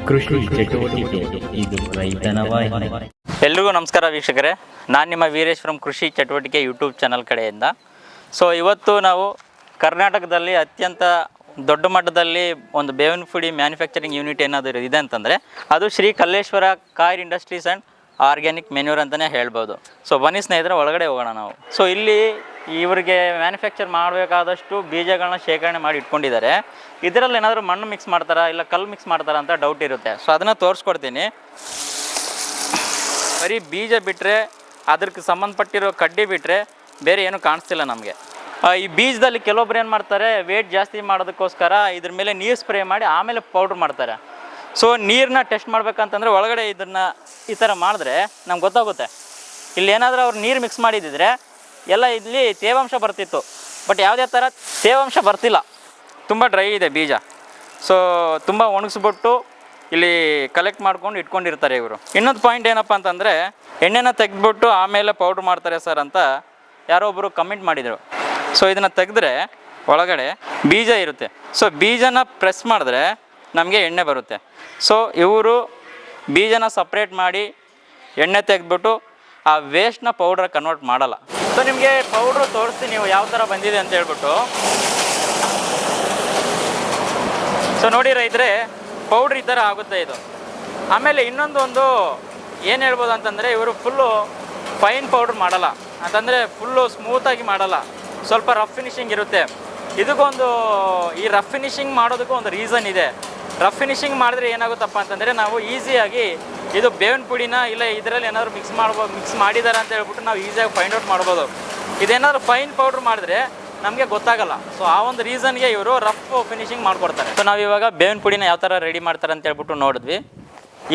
ಕೃಷಿ ಚಟುವಟಿಕೆ ಇದು ರೈತನ ವಾಹಿನಿ. ಎಲ್ರಿಗೂ ನಮಸ್ಕಾರ ವೀಕ್ಷಕರೇ, ನಾನು ನಿಮ್ಮ ವೀರೇಶ್ ಫ್ರಮ್ ಕೃಷಿ ಚಟುವಟಿಕೆ ಯೂಟ್ಯೂಬ್ ಚಾನಲ್ ಕಡೆಯಿಂದ. ಸೊ ಇವತ್ತು ನಾವು ಕರ್ನಾಟಕದಲ್ಲಿ ಅತ್ಯಂತ ದೊಡ್ಡ ಮಟ್ಟದಲ್ಲಿ ಒಂದು ಬೇವಿನ ಪುಡಿ ಮ್ಯಾನುಫ್ಯಾಕ್ಚರಿಂಗ್ ಯೂನಿಟ್ ಏನಾದರೂ ಇದೆ ಅಂತಂದರೆ ಅದು Shri Kalleshwara coir industries and organic manure ಅಂತಲೇ ಹೇಳ್ಬೋದು. ಸೊ ಬನ್ನಿ ಸ್ನೇಹಿತರೆ, ಒಳಗಡೆ ಹೋಗೋಣ ನಾವು. ಸೊ ಇಲ್ಲಿ ಇವರಿಗೆ ಮ್ಯಾನುಫ್ಯಾಕ್ಚರ್ ಮಾಡಬೇಕಾದಷ್ಟು ಬೀಜಗಳನ್ನ ಶೇಖರಣೆ ಮಾಡಿ ಇಟ್ಕೊಂಡಿದ್ದಾರೆ. ಇದರಲ್ಲಿ ಏನಾದರೂ ಮಣ್ಣು ಮಿಕ್ಸ್ ಮಾಡ್ತಾರಾ ಇಲ್ಲ ಕಲ್ಲು ಮಿಕ್ಸ್ ಮಾಡ್ತಾರಾ ಅಂತ ಡೌಟ್ ಇರುತ್ತೆ. ಸೊ ಅದನ್ನು ತೋರಿಸ್ಕೊಡ್ತೀನಿ. ಬರೀ ಬೀಜ ಬಿಟ್ಟರೆ, ಅದಕ್ಕೆ ಸಂಬಂಧಪಟ್ಟಿರೋ ಕಡ್ಡಿ ಬಿಟ್ಟರೆ ಬೇರೆ ಏನೂ ಕಾಣಿಸ್ತಿಲ್ಲ ನಮಗೆ. ಈ ಬೀಜದಲ್ಲಿ ಕೆಲವೊಬ್ರು ಏನು ಮಾಡ್ತಾರೆ, ವೇಟ್ ಜಾಸ್ತಿ ಮಾಡೋದಕ್ಕೋಸ್ಕರ ಇದ್ರ ಮೇಲೆ ನೀರು ಸ್ಪ್ರೇ ಮಾಡಿ ಆಮೇಲೆ ಪೌಡ್ರ್ ಮಾಡ್ತಾರೆ. ಸೊ ನೀರನ್ನ ಟೆಸ್ಟ್ ಮಾಡ್ಬೇಕಂತಂದರೆ ಒಳಗಡೆ ಇದನ್ನು ಈ ಥರ ಮಾಡಿದ್ರೆ ನಮ್ಗೆ ಗೊತ್ತಾಗುತ್ತೆ. ಇಲ್ಲಿ ಏನಾದರೂ ಅವ್ರು ನೀರು ಮಿಕ್ಸ್ ಮಾಡಿದ್ದಿದ್ರೆ ಎಲ್ಲ ಇಲ್ಲಿ ತೇವಾಂಶ ಬರ್ತಿತ್ತು. ಬಟ್ ಯಾವುದೇ ಥರ ತೇವಾಂಶ ಬರ್ತಿಲ್ಲ, ತುಂಬ ಡ್ರೈ ಇದೆ ಬೀಜ. ಸೊ ತುಂಬ ಒಣಗಿಸ್ಬಿಟ್ಟು ಇಲ್ಲಿ ಕಲೆಕ್ಟ್ ಮಾಡ್ಕೊಂಡು ಇಟ್ಕೊಂಡಿರ್ತಾರೆ ಇವರು. ಇನ್ನೊಂದು ಪಾಯಿಂಟ್ ಏನಪ್ಪ ಅಂತಂದರೆ, ಎಣ್ಣೆನ ತೆಗೆದ್ಬಿಟ್ಟು ಆಮೇಲೆ ಪೌಡ್ರ್ ಮಾಡ್ತಾರೆ ಸರ್ ಅಂತ ಯಾರೋ ಒಬ್ಬರು ಕಮೆಂಟ್ ಮಾಡಿದರು. ಸೊ ಇದನ್ನು ತೆಗೆದ್ರೆ ಒಳಗಡೆ ಬೀಜ ಇರುತ್ತೆ. ಸೊ ಬೀಜನ ಪ್ರೆಸ್ ಮಾಡಿದ್ರೆ ನಮಗೆ ಎಣ್ಣೆ ಬರುತ್ತೆ. ಸೊ ಇವರು ಬೀಜನ ಸಪ್ರೇಟ್ ಮಾಡಿ ಎಣ್ಣೆ ತೆಗೆದ್ಬಿಟ್ಟು ಆ ವೇಸ್ಟ್ನ ಪೌಡ್ರ್ ಕನ್ವರ್ಟ್ ಮಾಡಲ್ಲ. ಸೊ ನಿಮಗೆ ಪೌಡ್ರು ತೋರಿಸ್ತೀನಿ ನೀವು ಯಾವ ಥರ ಬಂದಿದೆ ಅಂತ ಹೇಳ್ಬಿಟ್ಟು. ಸೊ ನೋಡಿ ರೈತರೆ, ಪೌಡ್ರ್ ಈ ಥರ ಆಗುತ್ತೆ ಇದು. ಆಮೇಲೆ ಇನ್ನೊಂದು ಏನು ಹೇಳ್ಬೋದು ಅಂತಂದರೆ, ಇವರು ಫುಲ್ಲು ಫೈನ್ ಪೌಡ್ರ್ ಮಾಡಲ್ಲ, ಅಂತಂದರೆ ಫುಲ್ಲು ಸ್ಮೂತಾಗಿ ಮಾಡಲ್ಲ, ಸ್ವಲ್ಪ ರಫ್ ಫಿನಿಷಿಂಗ್ ಇರುತ್ತೆ. ಇದಕ್ಕೊಂದು ಈ ರಫ್ ಫಿನಿಷಿಂಗ್ ಮಾಡೋದಕ್ಕೂ ಒಂದು ರೀಸನ್ ಇದೆ. ರಫ್ ಫಿನಿಷಿಂಗ್ ಮಾಡಿದ್ರೆ ಏನಾಗುತ್ತಪ್ಪ ಅಂತಂದರೆ, ನಾವು ಈಸಿಯಾಗಿ ಇದು ಬೇವಿನ ಪುಡಿನ ಇಲ್ಲ ಇದರಲ್ಲಿ ಏನಾದರೂ ಮಿಕ್ಸ್ ಮಾಡಿದ್ದಾರೆ ಅಂತ ಹೇಳ್ಬಿಟ್ಟು ನಾವು ಈಸಿಯಾಗಿ ಫೈಂಡ್ ಔಟ್ ಮಾಡ್ಬೋದು. ಇದೇನಾದರೂ ಫೈನ್ ಪೌಡ್ರ್ ಮಾಡಿದ್ರೆ ನಮಗೆ ಗೊತ್ತಾಗಲ್ಲ. ಸೊ ಆ ಒಂದು ರೀಸನ್ಗೆ ಇವರು ರಫ್ ಫಿನಿಷಿಂಗ್ ಮಾಡಿಕೊಡ್ತಾರೆ. ಸೊ ನಾವು ಇವಾಗ ಬೇವಿನ ಪುಡಿನ ಯಾವ ಥರ ರೆಡಿ ಮಾಡ್ತಾರೆ ಅಂತ ಹೇಳ್ಬಿಟ್ಟು ನೋಡಿದ್ವಿ.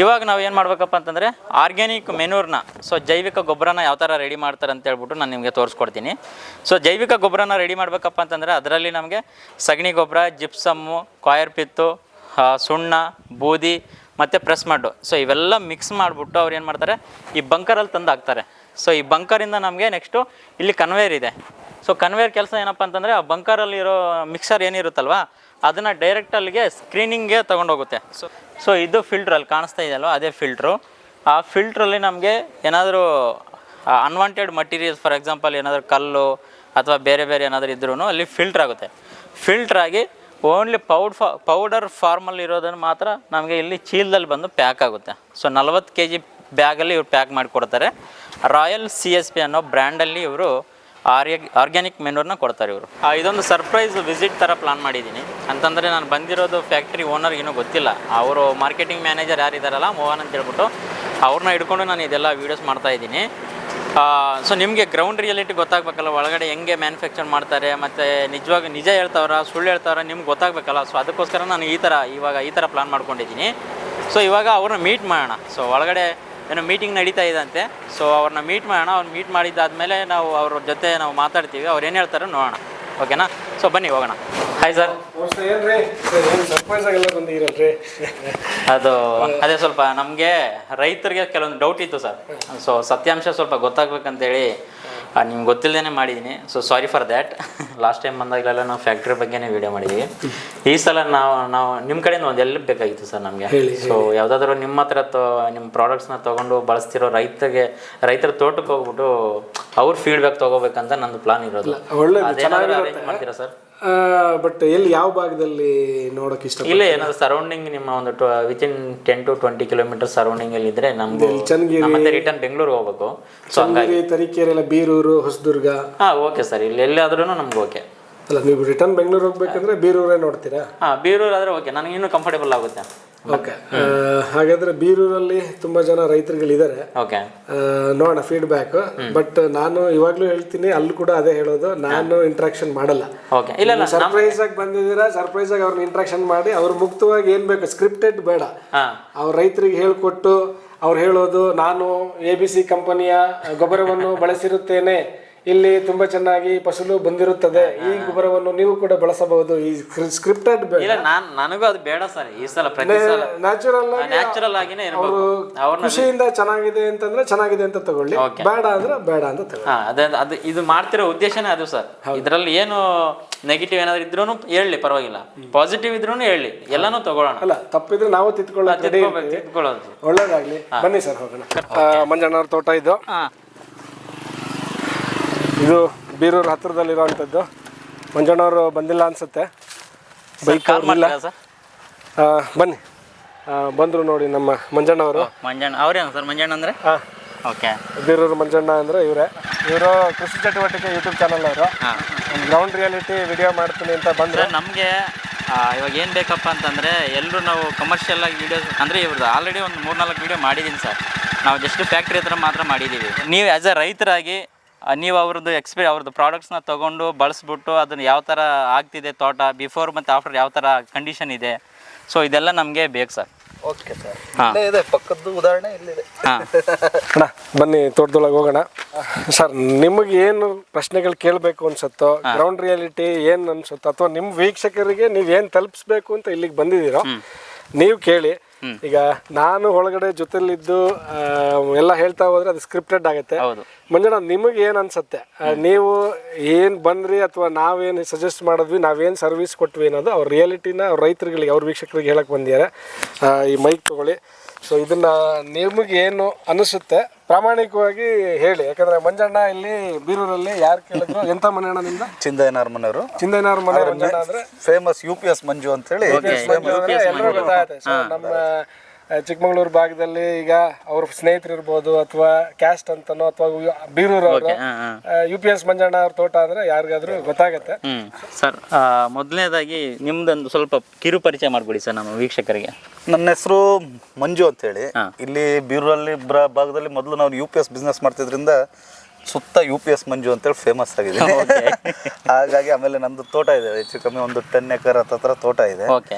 ಇವಾಗ ನಾವು ಏನು ಮಾಡಬೇಕಪ್ಪ ಅಂತಂದರೆ, ಆರ್ಗ್ಯಾನಿಕ್ ಮೆನ್ಯೂರ್ನ, ಸೊ ಜೈವಿಕ ಗೊಬ್ಬರನ ಯಾವ ಥರ ರೆಡಿ ಮಾಡ್ತಾರೆ ಅಂತ ಹೇಳ್ಬಿಟ್ಟು ನಾನು ನಿಮಗೆ ತೋರಿಸ್ಕೊಡ್ತೀನಿ. ಸೊ ಜೈವಿಕ ಗೊಬ್ಬರನ ರೆಡಿ ಮಾಡಬೇಕಪ್ಪ ಅಂತಂದರೆ ಅದರಲ್ಲಿ ನಮಗೆ ಸಗಣಿ ಗೊಬ್ಬರ, ಜಿಪ್ಸಮ್ಮು, ಕಾಯರ್ ಪಿತ್ತು, ಸುಣ್ಣ, ಬೂದಿ ಮತ್ತು ಪ್ರೆಸ್ ಮಡ್ಡು, ಸೊ ಇವೆಲ್ಲ ಮಿಕ್ಸ್ ಮಾಡಿಬಿಟ್ಟು ಅವ್ರು ಏನು ಮಾಡ್ತಾರೆ, ಈ ಬಂಕರಲ್ಲಿ ತಂದು ಹಾಕ್ತಾರೆ. ಸೊ ಈ ಬಂಕರಿಂದ ನಮಗೆ ನೆಕ್ಸ್ಟು ಇಲ್ಲಿ ಕನ್ವೇರ್ ಇದೆ. ಸೊ ಕನ್ವೇರ್ ಕೆಲಸ ಏನಪ್ಪ ಅಂತಂದರೆ, ಆ ಬಂಕರಲ್ಲಿರೋ ಮಿಕ್ಸರ್ ಏನಿರುತ್ತಲ್ವ ಅದನ್ನು ಡೈರೆಕ್ಟ್ ಅಲ್ಲಿಗೆ ಸ್ಕ್ರೀನಿಂಗ್ಗೆ ತೊಗೊಂಡೋಗುತ್ತೆ. ಸೊ ಇದು ಫಿಲ್ಟ್ರ್ ಅಲ್ಲಿ ಕಾಣಿಸ್ತಾ ಇದೆಯಲ್ವ, ಅದೇ ಫಿಲ್ಟ್ರು. ಆ ಫಿಲ್ಟ್ರಲ್ಲಿ ನಮಗೆ ಏನಾದರೂ ಅನ್ವಾಂಟೆಡ್ ಮಟೀರಿಯಲ್ಸ್, ಫಾರ್ ಎಕ್ಸಾಂಪಲ್ ಏನಾದರೂ ಕಲ್ಲು ಅಥವಾ ಬೇರೆ ಬೇರೆ ಏನಾದರೂ ಇದ್ರೂ ಅಲ್ಲಿ ಫಿಲ್ಟ್ರ್ ಆಗುತ್ತೆ. ಫಿಲ್ಟ್ರಾಗಿ ಓನ್ಲಿ ಪೌಡರ್ ಫಾರ್ಮಲ್ಲಿ ಇರೋದನ್ನು ಮಾತ್ರ ನಮಗೆ ಇಲ್ಲಿ ಚೀಲದಲ್ಲಿ ಬಂದು ಪ್ಯಾಕ್ ಆಗುತ್ತೆ. ಸೊ 40 kg ಬ್ಯಾಗಲ್ಲಿ ಇವ್ರು ಪ್ಯಾಕ್ ಮಾಡಿಕೊಡ್ತಾರೆ. ರಾಯಲ್ CSP ಅನ್ನೋ ಬ್ರ್ಯಾಂಡಲ್ಲಿ ಇವರು ಆರ್ಗ್ಯಾನಿಕ್ ಮೆನ್ಯೂರ್ನ ಕೊಡ್ತಾರೆ ಇವರು. ಇದೊಂದು ಸರ್ಪ್ರೈಸ್ ವಿಸಿಟ್ ಥರ ಪ್ಲಾನ್ ಮಾಡಿದ್ದೀನಿ. ಅಂತಂದರೆ ನಾನು ಬಂದಿರೋದು ಫ್ಯಾಕ್ಟ್ರಿ ಓನರ್ಗೆ ಇನ್ನೂ ಗೊತ್ತಿಲ್ಲ. ಅವರು ಮಾರ್ಕೆಟಿಂಗ್ ಮ್ಯಾನೇಜರ್ ಯಾರಿದ್ದಾರಲ್ಲ, ಮೋಹನ್ ಅಂತ ಹೇಳ್ಬಿಟ್ಟು, ಅವ್ರನ್ನ ಹಿಡ್ಕೊಂಡು ನಾನು ಇದೆಲ್ಲ ವೀಡಿಯೋಸ್ ಮಾಡ್ತಾಯಿದ್ದೀನಿ. ಸೊ ನಿಮಗೆ ಗ್ರೌಂಡ್ ರಿಯಾಲಿಟಿ ಗೊತ್ತಾಗಬೇಕಲ್ಲ, ಒಳಗಡೆ ಹೆಂಗೆ ಮ್ಯಾನುಫ್ಯಾಕ್ಚರ್ ಮಾಡ್ತಾರೆ ಮತ್ತು ನಿಜ ಹೇಳ್ತಾವ್ರ ಸುಳ್ಳು ಹೇಳ್ತಾವ್ರ ನಿಮ್ಗೆ ಗೊತ್ತಾಗಬೇಕಲ್ಲ. ಸೊ ಅದಕ್ಕೋಸ್ಕರ ನಾನು ಇವಾಗ ಈ ಥರ ಪ್ಲಾನ್ ಮಾಡ್ಕೊಂಡಿದ್ದೀನಿ. ಸೊ ಇವಾಗ ಅವ್ರನ್ನ ಮೀಟ್ ಮಾಡೋಣ. ಸೊ ಒಳಗಡೆ ಏನೋ ಮೀಟಿಂಗ್ ನಡೀತಾ ಇದಂತೆ. ಸೊ ಅವ್ರನ್ನ ಮೀಟ್ ಮಾಡೋಣ. ಅವ್ರು ಮೀಟ್ ಮಾಡಿದ್ದಾದಮೇಲೆ ನಾವು ಅವ್ರ ಜೊತೆ ನಾವು ಮಾತಾಡ್ತೀವಿ, ಅವ್ರು ಏನು ಹೇಳ್ತಾರೋ ನೋಡೋಣ. ಓಕೆನಾ? ಸೊ ಬನ್ನಿ ಹೋಗೋಣ. Hi sir. ಅದು ಅದೇ ಸ್ವಲ್ಪ ನಮಗೆ ರೈತರಿಗೆ ಕೆಲವೊಂದು ಡೌಟ್ ಇತ್ತು ಸರ್. ಸೊ ಸತ್ಯಾಂಶ ಸ್ವಲ್ಪ ಗೊತ್ತಾಗ್ಬೇಕಂತೇಳಿ ನಿಮ್ಗೆ ಗೊತ್ತಿಲ್ಲದೇ ಮಾಡಿದ್ದೀನಿ. So sorry for that. Last time ಬಂದಾಗಲೆಲ್ಲ ನಾವು ಫ್ಯಾಕ್ಟ್ರಿ ಬಗ್ಗೆನೇ ವೀಡಿಯೋ ಮಾಡಿದ್ದೀವಿ. ಈ ಸಲ ನಾವು ನಿಮ್ಮ ಕಡೆಯಿಂದ ಒಂದು ಎಲ್ಲಿ ಬೇಕಾಗಿತ್ತು ಸರ್ ನಮಗೆ. ಸೊ ಯಾವುದಾದ್ರೂ ನಿಮ್ಮ ಹತ್ರ ನಿಮ್ಮ ಪ್ರಾಡಕ್ಟ್ಸ್ನ ತೊಗೊಂಡು ಬಳಸ್ತಿರೋ ರೈತರ ತೋಟಕ್ಕೆ ಹೋಗ್ಬಿಟ್ಟು ಅವ್ರ ಫೀಡ್ಬ್ಯಾಕ್ ತೊಗೋಬೇಕಂತ ನಂದು ಪ್ಲಾನ್ ಇರೋದು. ಅದೇನಾದರೂ ಅರೇಂಜ್ ಮಾಡ್ತೀರಾ ಸರ್? ಬಟ್ ಎಲ್ಲಿ ಯಾವ ಭಾಗದಲ್ಲಿ ನೋಡೋಕೆ ಇಷ್ಟ? ಇಲ್ಲ, ಏನಾದ್ರು ಸರೌಂಡಿಂಗ್ ನಿಮ್ಮ ಒಂದು ವಿತಿನ್ 10 to 20 ಕಿಲೋಮೀಟರ್ ಸರೌಂಡಿಂಗ್ ಅಲ್ಲಿ ಇದ್ರೆ ನಮ್ಗೆ ಮತ್ತೆ ರಿಟರ್ನ್ ಬೆಂಗಳೂರು ಹೋಗ್ಬೇಕು. ಸೊ ಹಂಗಾಗಿ ತರೀಕೆರೆ, ಬೀರೂರು, ಹೊಸದುರ್ಗ. ಓಕೆ ಸರ್, ಇಲ್ಲಿ ಎಲ್ಲಾದ್ರೂ ನಮ್ಗೆ ಓಕೆ. ಅಲ್ಲ, ನೀವು ರಿಟರ್ನ್ ಬೆಂಗಳೂರು ಹೋಗ್ಬೇಕಂದ್ರೆ ಬೀರೂರೇ ನೋಡ್ತೀರಾ? ಬೀರೂರು ಆದ್ರೆ ಓಕೆ, ನನಗೆ ಇನ್ನೂ ಕಂಫರ್ಟೇಬಲ್ ಆಗುತ್ತೆ. ಓಕೆ, ಹಾಗಾದ್ರೆ ಬೀರೂರಲ್ಲಿ ತುಂಬಾ ಜನ ರೈತರುಗಳಿದ್ದಾರೆ. ಓಕೆ, ನೋಡೋಣ ಫೀಡ್ಬ್ಯಾಕ್. ಬಟ್ ನಾನು ಇವಾಗ್ಲೂ ಹೇಳ್ತೀನಿ, ಅಲ್ಲಿ ಕೂಡ ಅದೇ ಹೇಳೋದು, ನಾನು ಇಂಟ್ರಾಕ್ಷನ್ ಮಾಡಲ್ಲ. ಓಕೆ, ಇಲ್ಲ ಸರ್ಪ್ರೈಸ್ ಆಗಿ ಬಂದಿದ್ದೀರಾ, ಸರ್ಪ್ರೈಸ್ ಆಗಿ ಅವ್ರನ್ನ ಇಂಟ್ರಾಕ್ಷನ್ ಮಾಡಿ ಅವ್ರು ಮುಕ್ತವಾಗಿ ಏನ್ ಬೇಕು ಸ್ಕ್ರಿಪ್ಟೆಡ್ ಬೇಡ, ಅವ್ರ ರೈತರಿಗೆ ಹೇಳ್ಕೊಟ್ಟು ಅವ್ರು ಹೇಳೋದು ನಾನು ABC ಕಂಪನಿಯ ಗೊಬ್ಬರವನ್ನು ಬಳಸಿರುತ್ತೇನೆ, ಇಲ್ಲಿ ತುಂಬಾ ಚೆನ್ನಾಗಿ ಫಸಲು ಬಂದಿರುತ್ತದೆ, ಈ ಗೊಬ್ಬರವನ್ನು ನೀವು ಕೂಡ ಬಳಸಬಹುದು. ಈ ಸ್ಕ್ರಿಪ್ಟೆಡ್ ಇಲ್ಲ ನನಗೂ ಅದು ಬೇಡ ಸರ್. ಈ ಸಲ ಪ್ರತಿ ಸಲ ನ್ಯಾಚುರಲ್ ಆಗಿನೇ ಇರಬೇಕು. ಖುಷಿಯಿಂದ ಚೆನ್ನಾಗಿದೆ ಅಂತಂದ್ರೆ ಚೆನ್ನಾಗಿದೆ ಅಂತ ತಗೊಳ್ಳಿ, ಬೇಡ ಅಂದ್ರೆ ಬೇಡ ಅಂತ ತಗೊಳ್ಳಿ. ಅದೇ ಅದು ಇದು ಮಾಡ್ತಿರೋ ಉದ್ದೇಶನೇ ಅದು ಸರ್. ಇದರಲ್ಲಿ ಏನು ನೆಗೆಟಿವ್ ಏನಾದ್ರು ಇದ್ರೂ ಹೇಳಿ, ಪರವಾಗಿಲ್ಲ. ಪಾಸಿಟಿವ್ ಇದ್ರೂ ಹೇಳಿ, ಎಲ್ಲಾನು ತಗೊಳ್ಳೋಣ. ಅಲ್ಲ, ತಪ್ಪಿದ್ರೆ ನಾವು ತಿಳ್ಕೊಳ್ಳೋದು. ಒಳ್ಳೇದಾಗ್ಲಿ. ಬನ್ನಿ ಸರ್ ಹೋಗೋಣ. ಮಂಜಣ್ಣವ್ರ ತೋಟ ಇದು. ಇದು ಬೀರೂರು ಹತ್ತಿರದಲ್ಲಿರುವಂಥದ್ದು. ಮಂಜಣ್ಣವರು ಬಂದಿಲ್ಲ ಅನ್ಸುತ್ತೆ, ಬೈಕ್ ಇಲ್ಲ. ಬನ್ನಿ, ಬಂದರು ನೋಡಿ ನಮ್ಮ ಮಂಜಣ್ಣವರು. ಮಂಜಣ್ಣ ಅವ್ರೇನು ಸರ್? ಮಂಜಣ್ಣ ಅಂದರೆ ಓಕೆ, ಬೀರೂರು ಮಂಜಣ್ಣ ಅಂದರೆ ಇವರು ಕೃಷಿ ಚಟುವಟಿಕೆ ಯೂಟ್ಯೂಬ್ ಚಾನಲ್ ಅವರು. ಗ್ರೌಂಡ್ ರಿಯಾಲಿಟಿ ವಿಡಿಯೋ ಮಾಡ್ತೀನಿ ಅಂತ ಬಂದರೆ ನಮಗೆ ಇವಾಗ ಏನು ಬೇಕಪ್ಪ ಅಂತಂದರೆ, ಎಲ್ಲರೂ ನಾವು ಕಮರ್ಷಿಯಲ್ ಆಗಿ ವೀಡಿಯೋಸ್ ಅಂದರೆ ಇವ್ರದ್ದು ಆಲ್ರೆಡಿ ಒಂದು 3-4 ವೀಡಿಯೋ ಮಾಡಿದ್ದೀನಿ ಸರ್. ನಾವು ಜಸ್ಟ್ ಫ್ಯಾಕ್ಟ್ರಿ ಹತ್ರ ಮಾತ್ರ ಮಾಡಿದ್ದೀವಿ. ನೀವು ಆ್ಯಸ್ ಎ ರೈತರಾಗಿ ನೀವು ಅವ್ರದ್ದು ಪ್ರಾಡಕ್ಟ್ಸ್ನ ತೊಗೊಂಡು ಬಳಸ್ಬಿಟ್ಟು ಅದನ್ನು ಯಾವ ಥರ ಆಗ್ತಿದೆ ತೋಟ, ಬಿಫೋರ್ ಮತ್ತು ಆಫ್ಟರ್ ಯಾವ ಥರ ಕಂಡೀಷನ್ ಇದೆ, ಸೊ ಇದೆಲ್ಲ ನಮಗೆ ಬೇಕು ಸರ್. ಓಕೆ ಸರ್, ಇದೆ ಪಕ್ಕದ್ದು ಉದಾಹರಣೆ ಇಲ್ಲಿದೆ. ಅಣ್ಣ ಬನ್ನಿ ತೋಟದೊಳಗೆ ಹೋಗೋಣ. ಸರ್, ನಿಮಗೆ ಏನು ಪ್ರಶ್ನೆಗಳು ಕೇಳಬೇಕು ಅನ್ಸುತ್ತೋ, ಗ್ರೌಂಡ್ ರಿಯಾಲಿಟಿ ಏನು ಅನ್ಸುತ್ತೋ, ಅಥವಾ ನಿಮ್ಮ ವೀಕ್ಷಕರಿಗೆ ನೀವು ಏನು ತಲುಪಿಸ್ಬೇಕು ಅಂತ ಇಲ್ಲಿಗೆ ಬಂದಿದ್ದೀರೋ ನೀವು ಕೇಳಿ. ಈಗ ನಾನು ಒಳಗಡೆ ಜೊತೆಲಿದ್ದು ಎಲ್ಲ ಹೇಳ್ತಾ ಹೋದ್ರೆ ಅದು ಸ್ಕ್ರಿಪ್ಟೆಡ್ ಆಗುತ್ತೆ. ಮಂಜಣ್ಣ, ನಿಮಗೆ ಏನು ಅನ್ಸುತ್ತೆ? ನೀವು ಏನು ಬಂದ್ರಿ ಅಥವಾ ನಾವೇನು ಸಜೆಸ್ಟ್ ಮಾಡಿದ್ವಿ, ನಾವೇನು ಸರ್ವಿಸ್ ಕೊಟ್ವಿ ಅನ್ನೋದು ಅವ್ರ ರಿಯಾಲಿಟಿನ ಅವ್ರ ರೈತರುಗಳಿಗೆ, ಅವ್ರ ವೀಕ್ಷಕರಿಗೆ ಹೇಳಕ್ಕೆ ಬಂದಿದ್ದಾರೆ. ಈ ಮೈಕ್ ತಗೊಳ್ಳಿ. ಸೊ ಇದನ್ನ ನಿಮಗೆ ಏನು ಅನಿಸುತ್ತೆ ಪ್ರಾಮಾಣಿಕವಾಗಿ ಹೇಳಿ. ಯಾಕಂದ್ರೆ ಮಂಜಣ್ಣ ಇಲ್ಲಿ ಬೀರೂರಲ್ಲಿ ಯಾರು ಕೇಳಿದ್ರು ಎಂತ ಮನೆ ಅಣ್ಣ ನಿಮ್ದ? ಚಿಂದಯ್ಯನವ್ರ ಮನೆಯವರು. ಚಿಂದಯ್ಯನವ್ರ ಮನೆ ಮಂಜಣ್ಣ ಅಂದ್ರೆ ಫೇಮಸ್ UPS ಮಂಜು ಅಂತ ಹೇಳಿ ಎಲ್ಲರೂ ಗೊತ್ತಾಗುತ್ತೆ. ಸೊ ನಮ್ಮ ಚಿಕ್ಕಮಗಳೂರು ಭಾಗದಲ್ಲಿ ಈಗ ಅವ್ರ ಸ್ನೇಹಿತರು ಇರ್ಬೋದು, ಅಥವಾ ಕ್ಯಾಸ್ಟ್ ಅಂತನೋ, ಅಥವಾ ಬೀರೂರು ಅವರು UPS ಮಂಜಣ್ಣ ಅವ್ರ ತೋಟ ಅಂದ್ರೆ ಯಾರಿಗಾದ್ರೂ ಗೊತ್ತಾಗತ್ತೆ. ಸರ್, ಮೊದಲನೇದಾಗಿ ನಿಮ್ದೊಂದು ಸ್ವಲ್ಪ ಕಿರು ಪರಿಚಯ ಮಾಡ್ಬಿಡಿ ಸರ್ ನಮ್ಮ ವೀಕ್ಷಕರಿಗೆ. ನನ್ನ ಹೆಸರು ಮಂಜು ಅಂತ ಹೇಳಿ. ಇಲ್ಲಿ ಬೀರೂರಲ್ಲಿ ಭಾಗದಲ್ಲಿ ಮೊದಲು ನಾವು UPS ಬಿಸ್ನೆಸ್ ಮಾಡ್ತಿದ್ರಿಂದ ಸುತ್ತ UPS ಮಂಜು ಅಂತೇಳಿ ಫೇಮಸ್ ಆಗಿದೆ. ಹಾಗಾಗಿ ಆಮೇಲೆ ನಂದು ತೋಟ ಇದೆ, ಹೆಚ್ಚು ಕಮ್ಮಿ ಒಂದು 10 ಎಕರೆ ಹತ್ರ ತೋಟ ಇದೆ.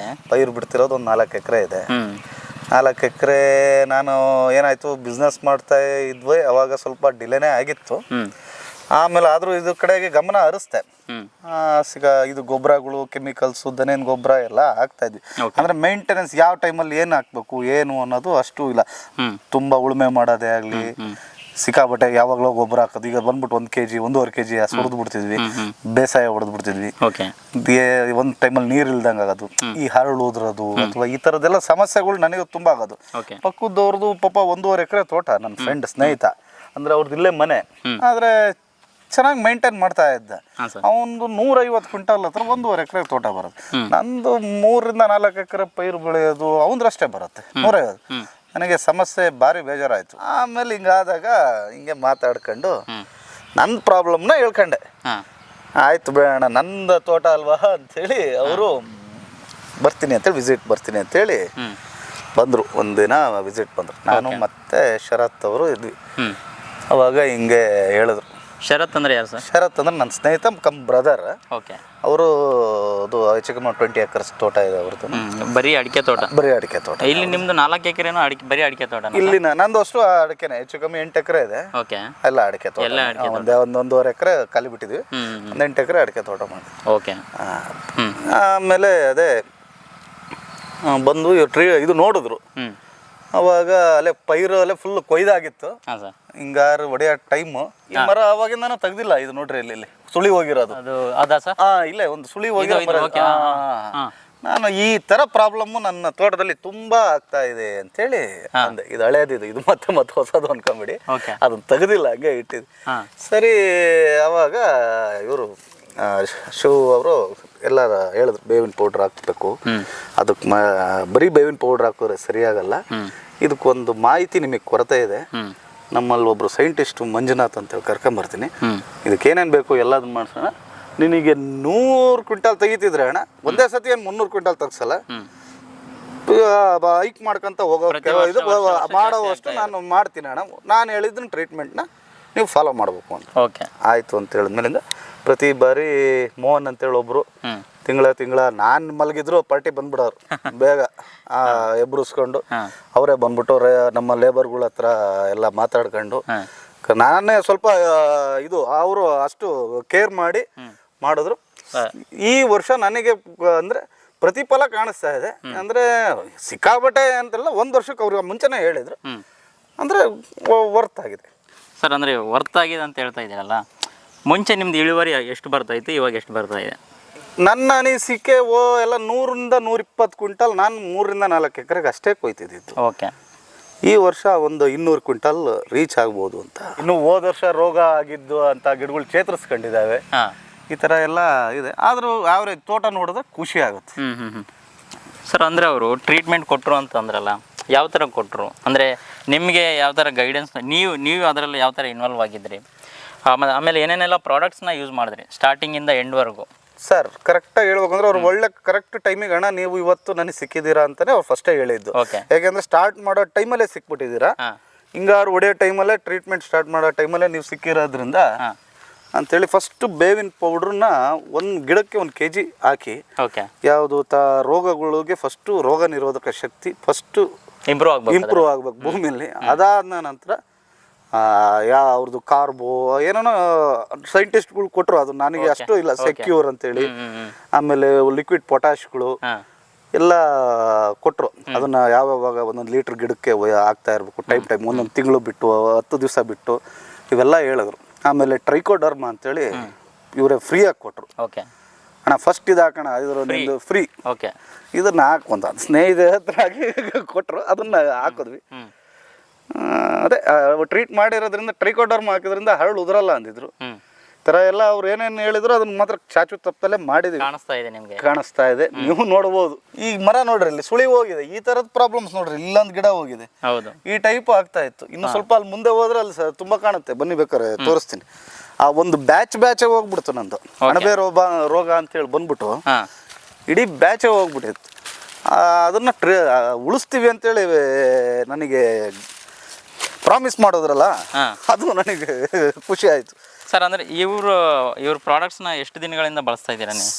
ಪೈರು ಬಿಡ್ತಿರೋದು ಒಂದು 4 ಎಕರೆ ಇದೆ. 4 ಎಕರೆ ನಾನು ಏನಾಯ್ತು ಬಿಸ್ನೆಸ್ ಮಾಡ್ತಾ ಇದ್ವಿ, ಅವಾಗ ಸ್ವಲ್ಪ ಡಿಲೇನೇ ಆಗಿತ್ತು. ಆಮೇಲೆ ಆದರೂ ಇದ್ರ ಕಡೆಗೆ ಗಮನ ಹರಿಸ್ತೆ. ಇದು ಗೊಬ್ಬರಗಳು, ಕೆಮಿಕಲ್ಸು, ದನೇನ್ ಗೊಬ್ಬರ ಎಲ್ಲ ಹಾಕ್ತಾ ಇದ್ವಿ. ಅಂದ್ರೆ ಮೇಂಟೆನೆನ್ಸ್ ಯಾವ ಟೈಮಲ್ಲಿ ಏನು ಹಾಕ್ಬೇಕು ಏನು ಅನ್ನೋದು ಅಷ್ಟು ಇಲ್ಲ. ತುಂಬ ಉಳುಮೆ ಮಾಡೋದೇ ಆಗಲಿ, ಸಿಕ್ಕಾಬಟ್ಟೆ ಯಾವಾಗಲೂ ಗೊಬ್ಬರ ಹಾಕೋದು. ಈಗ ಬಂದ್ಬಿಟ್ಟು 1 kg 1.5 kg ಸುರಿದು ಬಿಡ್ತಿದ್ವಿ, ಬೇಸಾಯ ಹೊಡೆದು ಬಿಡ್ತಿದ್ವಿ. ಒಂದು ಟೈಮಲ್ಲಿ ನೀರು ಇಲ್ದಂಗೆ ಆಗೋದು, ಈ ಹರಳು ಉದ್ರೋದು ಅಥವಾ ಈ ಥರದ್ದೆಲ್ಲ ಸಮಸ್ಯೆಗಳು ನನಗೆ ತುಂಬ ಆಗೋದು. ಪಕ್ಕದವ್ರದ್ದು ಪಾಪ 1.5 ಎಕರೆ ತೋಟ, ನನ್ನ ಫ್ರೆಂಡ್ ಸ್ನೇಹಿತ, ಅಂದರೆ ಅವ್ರದ್ದು ಇಲ್ಲೇ ಮನೆ. ಆದರೆ ಚೆನ್ನಾಗಿ ಮೇಂಟೈನ್ ಮಾಡ್ತಾ ಇದ್ದ. ಅವನದು 150 ಕ್ವಿಂಟಲ್ ಹತ್ರ 1.5 ಎಕರೆ ತೋಟ ಬರುತ್ತೆ. ನಂದು 3-4 ಎಕರೆ ಪೈರು ಬೆಳೆಯೋದು ಅವಂದ್ರಷ್ಟೇ ಬರುತ್ತೆ 150. ನನಗೆ ಸಮಸ್ಯೆ ಭಾರಿ ಬೇಜಾರಾಯಿತು. ಆಮೇಲೆ ಹಿಂಗಾದಾಗ ಹಿಂಗೆ ಮಾತಾಡ್ಕೊಂಡು ನನ್ನ ಪ್ರಾಬ್ಲಮ್ನ ಹೇಳ್ಕೊಂಡೆ. ಆಯಿತು ಬೇಡ, ನಂದು ತೋಟ ಅಲ್ವಾ ಅಂಥೇಳಿ ಅವರು ಬರ್ತೀನಿ ಅಂತೇಳಿ ಬರ್ತೀನಿ ಅಂತೇಳಿ ಬಂದರು. ಒಂದಿನ ವಿಸಿಟ್ ಬಂದರು. ನಾನು ಮತ್ತು ಶರತ್ ಅವರು ಇದ್ವಿ. ಅವಾಗ ಹಿಂಗೆ ಹೇಳಿದ್ರು. ಶರತ್ ಅಂದ್ರೆ ಯಾರು ಸರ್? ಶರತ್ ಅಂದ್ರೆ ನನ್ನ ಸ್ನೇಹಿತ ಕಮ್ ಬ್ರದರ್. ಓಕೆ. ಅವರು ಅದು ಹೆಚ್ಚು ಕಮ್ಮಿ 20 ಎಕರ್ಸ್ ತೋಟ ಇದೆ ಅವ್ರದ್ದು. ಬರೀ ಅಡಿಕೆ ತೋಟ? ಬರೀ ಅಡಿಕೆ ತೋಟ. ಇಲ್ಲಿ ನಿಮ್ದು 4 ಎಕರೆನೋ ಬರೀ ಅಡಿಕೆ ತೋಟ? ಇಲ್ಲಿ ನಂದು ಅಷ್ಟು ಅಡಿಕೆನೆ, ಹೆಚ್ಚು ಕಮ್ಮಿ 8 ಎಕರೆ ಇದೆ. ಓಕೆ. ಎಲ್ಲ ಅಡಿಕೆ ತೋಟ. ಒಂದೂವರೆ ಎಕರೆ ಖಾಲಿ ಬಿಟ್ಟಿದ್ವಿ, 8 ಎಕರೆ ಅಡಿಕೆ ತೋಟ ಮಾಡಿ. ಓಕೆ. ಆಮೇಲೆ ಅದೇ ಬಂದು ಇದು ನೋಡಿದ್ರು. ಅವಾಗ ಅಲ್ಲೇ ಪೈರು ಅಲ್ಲೇ ಫುಲ್ ಕೊಯ್ದಾಗಿತ್ತು, ಹಿಂಗಾರು ಹೊಡೆಯೋ ಟೈಮು. ಈ ಮರ ಅವಾಗಿಂದ ತೆಗ್ದಿಲ್ಲ. ಇದು ನೋಡ್ರಿ ಇಲ್ಲಿ ಸುಳಿ ಹೋಗಿರೋದು. ಇಲ್ಲೇ ಒಂದು ಸುಳಿ ಹೋಗಿರೋ. ನಾನು ಈ ತರ ಪ್ರಾಬ್ಲಮ್ಮು ನನ್ನ ತೋಟದಲ್ಲಿ ತುಂಬಾ ಆಗ್ತಾ ಇದೆ ಅಂತೇಳಿ ಅಂದೆ. ಇದು ಹಳೇದಿದು, ಇದು ಮತ್ತೆ ಹೊಸದು ಅನ್ಕೊಂಬಿಡಿ. ಅದನ್ನ ತೆಗ್ದಿಲ್ಲ, ಹಂಗೆ ಇಟ್ಟಿದ್ದು. ಸರಿ, ಅವಾಗ ಇವರು ಶಿವ್ ಅವರು ಎಲ್ಲ ಹೇಳಿದ್ರು, ಬೇವಿನ ಪೌಡ್ರ್ ಹಾಕ್ಬೇಕು, ಅದಕ್ಕೆ ಬರೀ ಬೇವಿನ ಪೌಡ್ರ್ ಹಾಕಿದ್ರೆ ಸರಿಯಾಗಲ್ಲ, ಇದಕ್ಕೊಂದು ಮಾಹಿತಿ ನಿಮಗೆ ಕೊರತೆ ಇದೆ. ನಮ್ಮಲ್ಲಿ ಒಬ್ರು ಸೈಂಟಿಸ್ಟು ಮಂಜುನಾಥ್ ಅಂತೇಳಿ ಕರ್ಕೊಂಬರ್ತೀನಿ, ಇದಕ್ಕೇನೇನು ಬೇಕು ಎಲ್ಲದನ್ನ ಮಾಡ್ಸೋಣ. ನಿನಗೆ 100 ಕ್ವಿಂಟಲ್ ತೆಗಿತಿದ್ರೆ ಅಣ್ಣ, ಒಂದೇ ಸತಿ ಏನು 300 ಕ್ವಿಂಟಲ್ ತೆಗ್ಸಲ್ಲ, ಹೈಕ್ ಮಾಡ್ಕೊಂತ ಹೋಗೋ ಇದು ಮಾಡೋವಷ್ಟು ನಾನು ಮಾಡ್ತೀನಿ ಅಣ್ಣ. ನಾನು ಹೇಳಿದ್ದನ್ನು ಟ್ರೀಟ್ಮೆಂಟ್ನ ನೀವು ಫಾಲೋ ಮಾಡಬೇಕು ಅಂತ. ಓಕೆ, ಆಯಿತು ಅಂತ ಹೇಳಿದ್ಮೇಲಿಂದ ಪ್ರತಿ ಬಾರಿ ಮೋಹನ್ ಅಂತೇಳಿ ಒಬ್ರು ತಿಂಗಳ ನಾನು ಮಲಗಿದ್ರು ಪಾರ್ಟಿ ಬಂದ್ಬಿಡೋರು ಬೇಗ ಎಬ್ರಿಸ್ಕೊಂಡು ಅವರೇ ಬಂದ್ಬಿಟ್ಟು ನಮ್ಮ ಲೇಬರ್ಗಳ ಹತ್ರ ಎಲ್ಲ ಮಾತಾಡ್ಕೊಂಡು ನಾನೇ ಸ್ವಲ್ಪ ಇದು ಅವರು ಅಷ್ಟು ಕೇರ್ ಮಾಡಿ ಮಾಡಿದ್ರು. ಈ ವರ್ಷ ನನಗೆ ಅಂದರೆ ಪ್ರತಿಫಲ ಕಾಣಿಸ್ತಾ ಇದೆ. ಅಂದರೆ ಸಿಕ್ಕಾಬಟ್ಟೆ ಅಂತಲ್ಲ, 1 ವರ್ಷಕ್ಕೆ ಅವ್ರಿಗೆ ಮುಂಚೆನೇ ಹೇಳಿದ್ರು. ಅಂದರೆ ವರ್ತ್ ಆಗಿದೆ ಸರ್. ಅಂದರೆ ವರ್ತ್ ಆಗಿದೆ ಅಂತ ಹೇಳ್ತಾ ಇದ್ದೀರಲ್ಲ, ಮುಂಚೆ ನಿಮ್ದು ಇಳುವರಿ ಎಷ್ಟು ಬರ್ತಾಯಿತ್ತು, ಇವಾಗ ಎಷ್ಟು ಬರ್ತಾ ಇದೆ? ನನ್ನ ಅನಿಸಿಕೆ ಎಲ್ಲ 100ರಿಂದ 120 ಕ್ವಿಂಟಲ್ ನಾನು 3ರಿಂದ 4 ಎಕರೆಗೆ ಅಷ್ಟೇ ಕೊಯ್ತಿದ್ದಿತ್ತು. ಓಕೆ. ಈ ವರ್ಷ ಒಂದು 200 ಕ್ವಿಂಟಲ್ ರೀಚ್ ಆಗ್ಬೋದು ಅಂತ. ಇನ್ನು ಹೋದ ವರ್ಷ ರೋಗ ಆಗಿದ್ದು ಅಂತ ಗಿಡಗಳು ಚೇತರಿಸ್ಕೊಂಡಿದ್ದಾವೆ. ಈ ಥರ ಎಲ್ಲ ಇದೆ. ಆದರೂ ಆವ್ರೇಜ್ ತೋಟ ನೋಡಿದ್ರೆ ಖುಷಿ ಆಗುತ್ತೆ. ಸರ್, ಅಂದರೆ ಅವರು ಟ್ರೀಟ್ಮೆಂಟ್ ಕೊಟ್ಟರು ಅಂತಂದ್ರಲ್ಲ, ಯಾವ ಥರ ಕೊಟ್ಟರು? ಅಂದರೆ ನಿಮಗೆ ಯಾವ ಥರ ಗೈಡೆನ್ಸ್, ನೀವು ಅದರಲ್ಲಿ ಯಾವ ಥರ ಇನ್ವಾಲ್ವ್ ಆಗಿದ್ರಿ? ಆಮೇಲೆ ಏನೇನೆಲ್ಲ ಪ್ರಾಡಕ್ಟ್ಸ್ನ ಯೂಸ್ ಮಾಡಿದ್ರಿ ಸ್ಟಾರ್ಟಿಂಗಿಂದ ಎಂಡ್ವರೆಗೂ? ಸರ್, ಕರೆಕ್ಟಾಗಿ ಹೇಳ್ಬೇಕಂದ್ರೆ ಅವ್ರು ಒಳ್ಳೆ ಕರೆಕ್ಟ್ ಟೈಮಿಗೆ ಅಣ್ಣ ನೀವು ಇವತ್ತು ನನಗೆ ಸಿಕ್ಕಿದ್ದೀರಾ ಅಂತಲೇ ಅವ್ರು ಫಸ್ಟೇ ಹೇಳಿದ್ದು. ಯಾಕೆಂದರೆ ಸ್ಟಾರ್ಟ್ ಮಾಡೋ ಟೈಮಲ್ಲೇ ಸಿಕ್ಬಿಟ್ಟಿದ್ದೀರಾ, ಹಿಂಗಾರು ಹೊಡೆಯೋ ಟೈಮಲ್ಲೇ ಟ್ರೀಟ್ಮೆಂಟ್ ಸ್ಟಾರ್ಟ್ ಮಾಡೋ ಟೈಮಲ್ಲೇ ನೀವು ಸಿಕ್ಕಿರೋದ್ರಿಂದ ಅಂಥೇಳಿ ಫಸ್ಟು ಬೇವಿನ ಪೌಡ್ರನ್ನ 1 ಗಿಡಕ್ಕೆ 1 kg ಹಾಕಿ, ಯಾವುದು ರೋಗಗಳಿಗೆ ಫಸ್ಟು ರೋಗ ನಿರೋಧಕ ಶಕ್ತಿ ಫಸ್ಟು ಇಂಪ್ರೂವ್ ಆಗ್ಬೇಕು ಭೂಮಿಯಲ್ಲಿ. ಅದಾದ ನಂತರ ಅವ್ರದ್ದು ಕಾರ್ಬೋ ಏನೇನೋ ಸೈಂಟಿಸ್ಟ್ಗಳು ಕೊಟ್ಟರು, ಅದು ನನಗೆ ಅಷ್ಟು ಇಲ್ಲ, ಸೆಕ್ಯೂರ್ ಅಂತೇಳಿ. ಆಮೇಲೆ ಲಿಕ್ವಿಡ್ ಪೊಟ್ಯಾಶ್ಗಳು ಎಲ್ಲ ಕೊಟ್ಟರು. ಅದನ್ನು ಯಾವಾಗ 1 ಲೀಟ್ರ್ ಗಿಡಕ್ಕೆ ಹಾಕ್ತಾ ಇರಬೇಕು, ಟೈಮ್ 1 ತಿಂಗಳು ಬಿಟ್ಟು 10 ದಿವಸ ಬಿಟ್ಟು, ಇವೆಲ್ಲ ಹೇಳಿದ್ರು. ಆಮೇಲೆ ಟ್ರೈಕೋಡರ್ಮ ಅಂತೇಳಿ ಇವರೇ ಫ್ರೀಯಾಗಿ ಕೊಟ್ಟರು. ಅಣ್ಣ ಫಸ್ಟ್ ಇದು ಹಾಕೋಣ, ಇದರೊಂದು ಫ್ರೀ, ಇದನ್ನು ಹಾಕೊಂತ ಸ್ನೇಹಿತರ ಹತ್ರ ಆಗಿ ಕೊಟ್ಟರು, ಅದನ್ನು ಹಾಕಿದ್ವಿ. ಅದೇ ಟ್ರೀಟ್ ಮಾಡಿರೋದ್ರಿಂದ ಟ್ರೈಕೋಡರ್ಮ ಹಾಕಿದ್ರಿಂದ ಹರಳು ಉದುರಲ್ಲ ಅಂದಿದ್ರು. ಥರ ಎಲ್ಲ ಅವ್ರು ಏನೇನು ಹೇಳಿದ್ರು ಅದನ್ನ ಮಾತ್ರ ಚಾಚು ತಪ್ಪಲ್ಲೇ ಮಾಡಿದ್ವಿ. ಕಾಣಿಸ್ತಾ ಇದೆ, ನೀವು ನೋಡ್ಬೋದು. ಈ ಮರ ನೋಡ್ರಿ, ಇಲ್ಲಿ ಸುಳಿ ಹೋಗಿದೆ, ಈ ಥರದ ಪ್ರಾಬ್ಲಮ್ಸ್ ನೋಡ್ರಿ, ಇಲ್ಲೊಂದು ಗಿಡ ಹೋಗಿದೆ, ಈ ಟೈಪ್ ಆಗ್ತಾ ಇತ್ತು. ಇನ್ನು ಸ್ವಲ್ಪ ಅಲ್ಲಿ ಮುಂದೆ ಹೋದ್ರೆ ಅಲ್ಲಿ ತುಂಬ ಕಾಣುತ್ತೆ, ಬನ್ನಿ ಬೇಕಾರೆ ತೋರಿಸ್ತೀನಿ. ಆ ಒಂದು ಬ್ಯಾಚ್ ಹೋಗ್ಬಿಡ್ತು ನಂದು, ಅಣಬೆ ರೋಗ ಅಂತೇಳಿ ಬಂದ್ಬಿಟ್ಟು ಇಡೀ ಬ್ಯಾಚೇ ಹೋಗ್ಬಿಟ್ಟಿತ್ತು. ಅದನ್ನು ಉಳಿಸ್ತೀವಿ ಅಂತೇಳಿ ನನಗೆ ಪ್ರಾಮಿಸ್ ಮಾಡೋದ್ರಲ್ಲ, ಅದು ನನಗೆ ಖುಷಿ ಆಯಿತು. ಸರ್, ಅಂದರೆ ಇವ್ರ ಪ್ರಾಡಕ್ಟ್ಸ್ನ ಎಷ್ಟು ದಿನಗಳಿಂದ ಬಳಸ್ತಾ ಇದ್ದೀರಾ ನೀವು?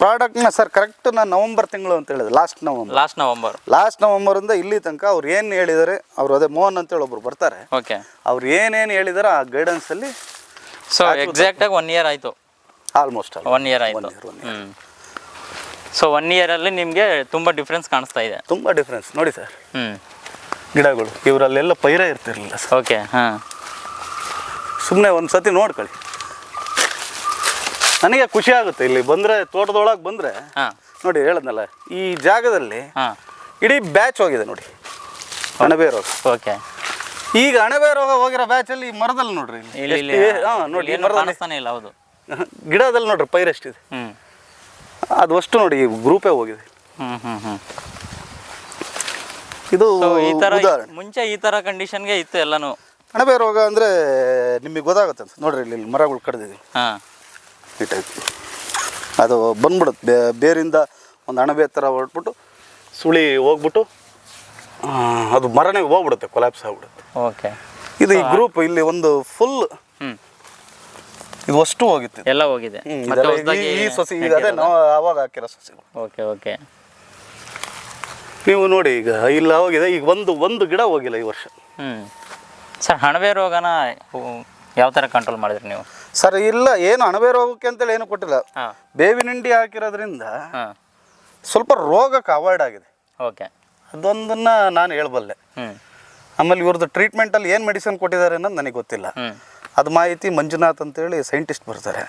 ಪ್ರಾಡಕ್ಟ್ನ ಸರ್ ಕರೆಕ್ಟ್ ನಾನು ನವಂಬರ್ ತಿಂಗಳು ಅಂತ ಹೇಳಿದೆ, ಲಾಸ್ಟ್ ನವಂಬರಿಂದ ಇಲ್ಲಿ ತನಕ ಅವ್ರು ಏನು ಹೇಳಿದ್ದಾರೆ, ಅವರು ಅದೇ ಮೋಹನ್ ಅಂತೇಳಿ ಒಬ್ರು ಬರ್ತಾರೆ, ಅವ್ರು ಏನೇನು ಹೇಳಿದಾರೆ ಆ ಗೈಡೆನ್ಸಲ್ಲಿ. ಸೊ ಎಕ್ಸಾಕ್ಟಾಗಿ 1 year ಆಯಿತು, ಆಲ್ಮೋಸ್ಟ್ 1 year ಆಯಿತು. ಸೊ 1 year ನಿಮಗೆ ತುಂಬ ಡಿಫ್ರೆನ್ಸ್ ಕಾಣಿಸ್ತಾ ಇದೆ? ತುಂಬ ಡಿಫ್ರೆನ್ಸ್ ನೋಡಿ ಸರ್. ಗಿಡಗಳು ಇವರಲ್ಲೆಲ್ಲ ಪೈರ ಇರ್ತಿರ್ಲಿಲ್ಲ ಸರ್. ಸುಮ್ಮನೆ ಒಂದು ಸತಿ ನೋಡ್ಕೊಳ್ಳಿ, ನನಗೆ ಖುಷಿ ಆಗುತ್ತೆ. ಇಲ್ಲಿ ಬಂದರೆ, ತೋಟದೊಳಗೆ ಬಂದರೆ ನೋಡಿ, ಹೇಳಿದ್ನಲ್ಲ ಈ ಜಾಗದಲ್ಲಿ ಇಡೀ ಬ್ಯಾಚ್ ಹೋಗಿದೆ ನೋಡಿ, ಅಣಬೆ ರೋಗ. ಈಗ ಅಣಬೆ ರೋಗ ಹೋಗಿರೋ ಬ್ಯಾಚಲ್ಲಿ ಈ ಮರದಲ್ಲಿ ನೋಡ್ರಿ, ನೋಡಿ ಗಿಡದಲ್ಲಿ ನೋಡ್ರಿ ಪೈರ್ ಎಷ್ಟಿದೆ, ಅದು ಅಷ್ಟು ನೋಡಿ ಗ್ರೂಪೇ ಹೋಗಿದೆ. ಇದು ಮುಂಚೆ ಈ ತರ ಕಂಡೀಷನ್ಗೆ ಇತ್ತು ಎಲ್ಲಾನು. ಅಣಬೆ ರೋಗ ಅಂದರೆ ನಿಮಗೆ ಗೊತ್ತಾಗುತ್ತೆ ಅಂತ ನೋಡ್ರಿ, ಇಲ್ಲಿ ಮರಗಳು ಕಡ್ದಿದ್ದೀವಿ ಈ ಟೈಪ್, ಅದು ಬಂದ್ಬಿಡುತ್ತೆ ಬೇರಿಂದ ಒಂದು ಅಣಬೆ ಥರ ಹೊರಟ್ಬಿಟ್ಟು ಸುಳಿ ಹೋಗ್ಬಿಟ್ಟು ಅದು ಮರನೇ ಹೋಗ್ಬಿಡುತ್ತೆ, ಕೊಲ್ಯಾಪ್ಸ್ ಆಗ್ಬಿಡುತ್ತೆ. ಇದು ಈ ಗ್ರೂಪ್ ಇಲ್ಲಿ ಒಂದು ಫುಲ್ ಇದು ಅಷ್ಟು ಹೋಗಿತ್ತು, ಎಲ್ಲ ಹೋಗಿದೆ. ಈ ಸಸಿ ಈಗ ಅದೇ ನಾವು ಆವಾಗ ಹಾಕಿರೋ ಸಸಿಗಳು. ನೀವು ನೋಡಿ ಈಗ ಇಲ್ಲ ಹೋಗಿದೆ, ಈಗ ಒಂದು ಗಿಡ ಹೋಗಿಲ್ಲ ಈ ವರ್ಷ. ಸರ್, ಅಣಬೆ ರೋಗನ ಯಾವ ಥರ ಕಂಟ್ರೋಲ್ ಮಾಡಿದ್ರಿ ನೀವು? ಸರ್ ಇಲ್ಲ, ಏನು ಅಣಬೆ ರೋಗಕ್ಕೆ ಅಂತೇಳಿ ಏನು ಕೊಟ್ಟಿಲ್ಲ, ಬೇವಿನ ಹಿಂಡಿ ಹಾಕಿರೋದ್ರಿಂದ ಸ್ವಲ್ಪ ರೋಗಕ್ಕೆ ಅವಾಯ್ಡ್ ಆಗಿದೆ. ಅದೊಂದನ್ನು ನಾನು ಹೇಳ್ಬಲ್ಲೆ. ಆಮೇಲೆ ಇವ್ರದ್ದು ಟ್ರೀಟ್ಮೆಂಟಲ್ಲಿ ಏನು ಮೆಡಿಸಿನ್ ಕೊಟ್ಟಿದ್ದಾರೆ ಅನ್ನೋದು ನನಗೆ ಗೊತ್ತಿಲ್ಲ. ಅದು ಮಾಹಿತಿ ಮಂಜುನಾಥ್ ಅಂತೇಳಿ ಸೈಂಟಿಸ್ಟ್ ಬರ್ತಾರೆ,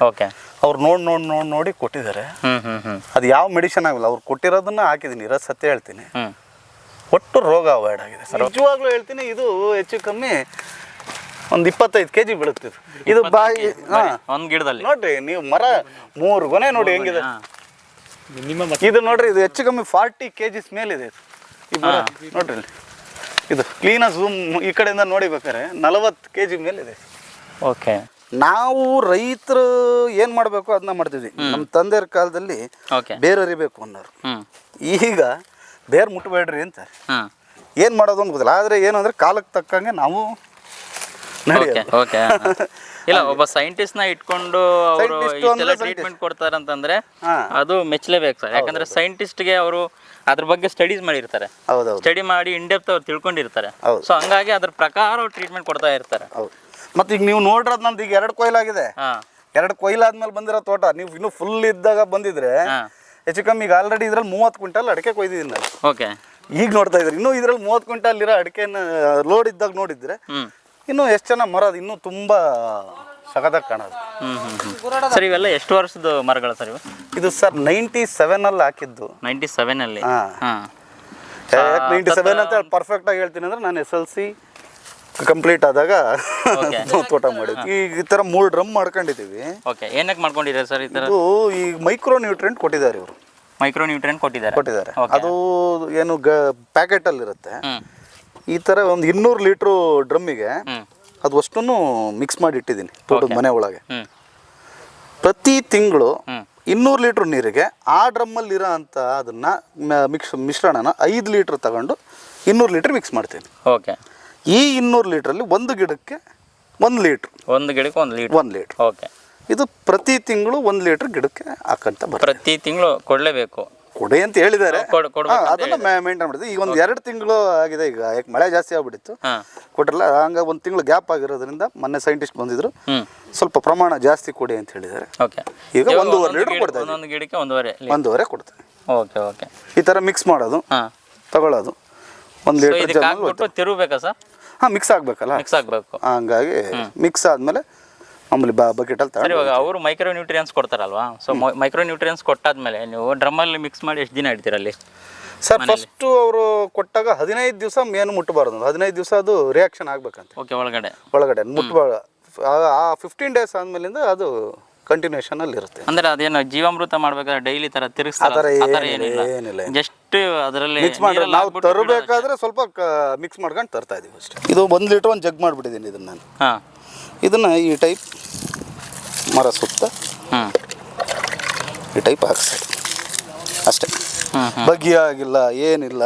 ಅವ್ರು ನೋಡಿ ಕೊಟ್ಟಿದ್ದಾರೆ. ಅದು ಯಾವ ಮೆಡಿಸಿನ್ ಆಗಿಲ್ಲ, ಅವ್ರು ಕೊಟ್ಟಿರೋದನ್ನ ಹಾಕಿದ್ದೀನಿ, ಇರೋ ಸತ್ಯ ಹೇಳ್ತೀನಿ, ಒಟ್ಟು ರೋಗ ಅವಾಯ್ಡ್ ಆಗಿದೆ. ನಿಜವಾಗ್ಲೂ ಹೇಳ್ತೀನಿ, ಇದು ಹೆಚ್ಚು ಕಮ್ಮಿ ಒಂದು 25 kg ಬೀಳುತ್ತೆ. ಇದು ಬಾಯಿ ಒಂದು ಗಿಡದಲ್ಲಿ ನೋಡ್ರಿ, ನೀವು ಮರ 3 ಗೊನೆ ನೋಡಿ ಹೆಂಗಿದೆ. ಇದು ನೋಡ್ರಿ, ಇದು ಹೆಚ್ಚು ಕಮ್ಮಿ 40 kgs ಮೇಲಿದೆ ಈ ಮರ. ನೋಡ್ರಿ ಇದು ಕ್ಲೀನಾಗಿ ಝೂಮ್ ಈ ಕಡೆಯಿಂದ ನೋಡಿಬೇಕಾರೆ 40 kg ಮೇಲಿದೆ. ನಾವು ರೈತರು ಏನು ಮಾಡಬೇಕು ಅದನ್ನ ಮಾಡ್ತಿದ್ವಿ. ನಮ್ಮ ತಂದೆಯರ ಕಾಲದಲ್ಲಿ ಬೇರೆ ಅರಿಬೇಕು ಅನ್ನೋರು, ಈಗ ಬೇರೆ ಮುಟ್ಟಬೇಡ್ರಿ ಅಂತ. ಏನು ಮಾಡೋದು ಅಂತ ಗೊತ್ತಿಲ್ಲ, ಆದರೆ ಏನು ಅಂದರೆ ಕಾಲಕ್ಕೆ ತಕ್ಕಂಗೆ ನಾವು ಇಲ್ಲ, ಒಬ್ಬ ಸೈಂಟಿಸ್ಟ್ ನ ಇಟ್ಕೊಂಡು ಅವರು ಟ್ರೀಟ್ಮೆಂಟ್ ಕೊಡ್ತಾರೆ ಅಂತಂದ್ರೆ ಅದು ಮೆಚ್ಚಲೇಬೇಕು ಸರ್. ಯಾಕಂದ್ರೆ ಸೈಂಟಿಸ್ಟ್ಗೆ ಅವರು ಅದ್ರ ಬಗ್ಗೆ ಸ್ಟಡೀಸ್ ಮಾಡಿರ್ತಾರೆ, ಸ್ಟಡಿ ಮಾಡಿ ಇನ್ ಡೆಪ್ತ್ ಅವ್ರು ತಿಳ್ಕೊಂಡಿರ್ತಾರೆ. ಸೊ ಹಂಗಾಗಿ ಅದ್ರ ಪ್ರಕಾರ ಅವ್ರು ಟ್ರೀಟ್ಮೆಂಟ್ ಕೊಡ್ತಾ ಇರ್ತಾರೆ. ಮತ್ತು ಈಗ ನೀವು ನೋಡಿರೋದು ನಂದು ಈಗ 2 ಕೊಯ್ಲಾಗಿದೆ. 2 ಕೊಯ್ಲಾದ್ಮೇಲೆ ಬಂದಿರೋ ತೋಟ. ನೀವು ಇನ್ನೂ ಫುಲ್ ಇದ್ದಾಗ ಬಂದಿದ್ರೆ ಹೆಚ್ಚು ಕಮ್ಮಿ ಈಗ ಆಲ್ರೆಡಿ ಇದ್ರಲ್ಲಿ 30 ಕ್ವಿಂಟಲ್ ಅಡಿಕೆ ಕೊಯ್ದಿದ್ದೀನಿ ನಾನು. ಓಕೆ. ಈಗ ನೋಡ್ತಾ ಇದ್ರಿ ಇನ್ನೂ ಇದ್ರಲ್ಲಿ 30 ಕ್ವಿಂಟಲ್ ಇರೋ ಅಡಿಕೆನ ಲೋಡ್ ಇದ್ದಾಗ ನೋಡಿದ್ರೆ ಇನ್ನೂ ಎಷ್ಟು ಚೆನ್ನಾಗಿ ಮರ ಇನ್ನೂ ತುಂಬ ಸಖತ್ತಾಗಿ ಕಾಣೋದು. ಸರ್ ಇವೆಲ್ಲ ಎಷ್ಟು ವರ್ಷದ ಮರಗಳು ಸರ್ ಇವು? ಇದು ಸರ್ 97 ಹಾಕಿದ್ದು. 97 ಅಲ್ಲಿ? ಹಾಂ 97 ಅಂತ ಪರ್ಫೆಕ್ಟ್ ಆಗಿ ಹೇಳ್ತೀನಿ ಅಂದ್ರೆ ನಾನು SLC ಕಂಪ್ಲೀಟ್ ಆದಾಗ ತೋಟ ಮಾಡಿದ್ವಿ. ಈಗ ಈ ಥರ 3 ಡ್ರಮ್ ಮಾಡ್ಕೊಂಡಿದ್ದೀವಿ. ಓಕೆ. ಏನಕ್ಕೆ ಮಾಡ್ಕೊಂಡಿದ್ದಾರೆ ಸರ್ ಈ ಥರ? ಇದು ಈಗ ಮೈಕ್ರೋ ನ್ಯೂಟ್ರಿಯೆಂಟ್ ಕೊಟ್ಟಿದ್ದಾರೆ ಇವರು. ಮೈಕ್ರೋ ನ್ಯೂಟ್ರಿಯೆಂಟ್ ಕೊಟ್ಟಿದ್ದಾರೆ. ಅದು ಏನು ಪ್ಯಾಕೆಟಲ್ಲಿ ಇರುತ್ತೆ. ಈ ಥರ ಒಂದು 200 ಲೀಟ್ರು ಡ್ರಮ್ಮಿಗೆ ಅದು ಅಷ್ಟನ್ನು ಮಿಕ್ಸ್ ಮಾಡಿ ಇಟ್ಟಿದ್ದೀನಿ ತೋಟದ ಮನೆ ಒಳಗೆ. ಪ್ರತಿ ತಿಂಗಳು 200 ಲೀಟ್ರ್ ನೀರಿಗೆ ಆ ಡ್ರಮ್ಮಲ್ಲಿರೋ ಅಂಥ ಅದನ್ನು ಮಿಶ್ರಣನ 5 ಲೀಟ್ರ್ ತಗೊಂಡು 200 ಲೀಟ್ರ್ ಮಿಕ್ಸ್ ಮಾಡ್ತೀನಿ. ಓಕೆ. ಈ 200 ಲೀಟ್ರಲ್ಲಿ ಒಂದು ಗಿಡಕ್ಕೆ 1 ಲೀಟ್ರ್. ಒಂದು ಗಿಡಕ್ಕೆ 1 ಲೀಟ್ರ್. ಓಕೆ. ಇದು ಪ್ರತಿ ತಿಂಗಳು 1 ಲೀಟ್ರ್ ಗಿಡಕ್ಕೆ ಹಾಕಂತ ಬರ್ತದೆ. ಪ್ರತಿ ತಿಂಗಳು ಕೊಡಲೇಬೇಕು. ಕೊಡಿ ಅಂತ ಹೇಳಿದ್ದಾರೆ, ಅದನ್ನು ಮೇಂಟೈನ್ ಮಾಡಿದ್ವಿ. ಈಗ ಒಂದು 2 ತಿಂಗಳು ಆಗಿದೆ. ಈಗ ಯಾಕೆ ಮಳೆ ಜಾಸ್ತಿ ಆಗ್ಬಿಟ್ಟಿತ್ತು, ಕೊಟ್ಟಿರಲ್ಲ. ಹಂಗ 1 ತಿಂಗಳು ಗ್ಯಾಪ್ ಆಗಿರೋದ್ರಿಂದ ಮೊನ್ನೆ ಸೈಂಟಿಸ್ಟ್ ಬಂದಿದ್ರು, ಸ್ವಲ್ಪ ಪ್ರಮಾಣ ಜಾಸ್ತಿ ಕೊಡಿ ಅಂತ ಹೇಳಿದ್ದಾರೆ. ಈಗ 1.5 ಲೀಟರ್ ಕೊಡ್ತಾ ಇದ್ದೀವಿ. ಒಂದು ಗಿಡಕ್ಕೆ 1.5 ಕೊಡ್ತೇವೆ. Okay okay. ಈ ಥರ ಮಿಕ್ಸ್ ಮಾಡೋದು, ತಗೊಳ್ಳೋದು. 1 ಲೀಟರ್ ತಿರುಗಬೇಕಾ ಸರ್? ಹಾಂ, ಮಿಕ್ಸ್ ಆಗಬೇಕಲ್ಲ. ಮಿಕ್ಸ್ ಆಗಬೇಕು. ಹಂಗಾಗಿ ಮಿಕ್ಸ್ ಆದಮೇಲೆ ಮಾಮೂಲಿ ಬಕೆಟಲ್ಲಿ ಸರ್ ಇವಾಗ ಅವರು ಮೈಕ್ರೋ ನ್ಯೂಟ್ರಿಯನ್ಸ್ ಕೊಡ್ತಾರಲ್ವಾ? ಸೊ ಮೈಕ್ರೋ ನ್ಯೂಟ್ರಿಯನ್ಸ್ ಕೊಟ್ಟಾದ್ಮೇಲೆ ನೀವು ಡ್ರಮ್ಮಲ್ಲಿ ಮಿಕ್ಸ್ ಮಾಡಿ ಎಷ್ಟು ದಿನ ಇಡ್ತೀರಲ್ಲಿ ಸರ್? ಫಸ್ಟು ಅವರು ಕೊಟ್ಟಾಗ 15 ದಿವಸ ಏನು ಮುಟ್ಟಬಾರ್ದು. 15 ದಿವಸ ಅದು ರಿಯಾಕ್ಷನ್ ಆಗ್ಬೇಕಂತ. ಓಕೆ. ಒಳಗಡೆ ಮುಟ್ಟಬಾರ್ದು. ಆ 15 ಡೇಸ್ ಆದ್ಮೇಲಿಂದ ಅದು ಕಂಟಿನ್ಯೂಷನ್ ಅಲ್ಲಿ ಇರುತ್ತೆ. ಅಂದ್ರೆ ಅದೇನು ಜೀವಾಮೃತ ಮಾಡ್ಬೇಕಾದ್ರೆ ಡೈಲಿ ತರ ತಿರುಗಿಸ್ತಾರೆ? ಏನಿಲ್ಲ, ಜಸ್ಟ್ ಅದರಲ್ಲಿ ಮಿಕ್ಸ್ ಮಾಡಿ ನಾವು ತರಬೇಕಾದ್ರೆ ಸ್ವಲ್ಪ ಮಿಕ್ಸ್ ಮಾಡ್ಕೊಂಡು ತರ್ತಾ ಇದೀವಿ ಅಷ್ಟೇ. ಇದು 1 ಲೀಟರ್ ಒಂದು ಜಗ್ ಮಾಡಿಬಿಟ್ಟಿದ್ದೀನಿ ಇದನ್ನ ನಾನು. ಇದನ್ನ ಈ ಟೈಪ್ ಮರ ಸುತ್ತ ಈ ಟೈಪ್ ಹಾಕ್ತಾರೆ ಅಷ್ಟೇ. ಬಗ್ಗಿ ಆಗಿಲ್ಲ, ಏನಿಲ್ಲ.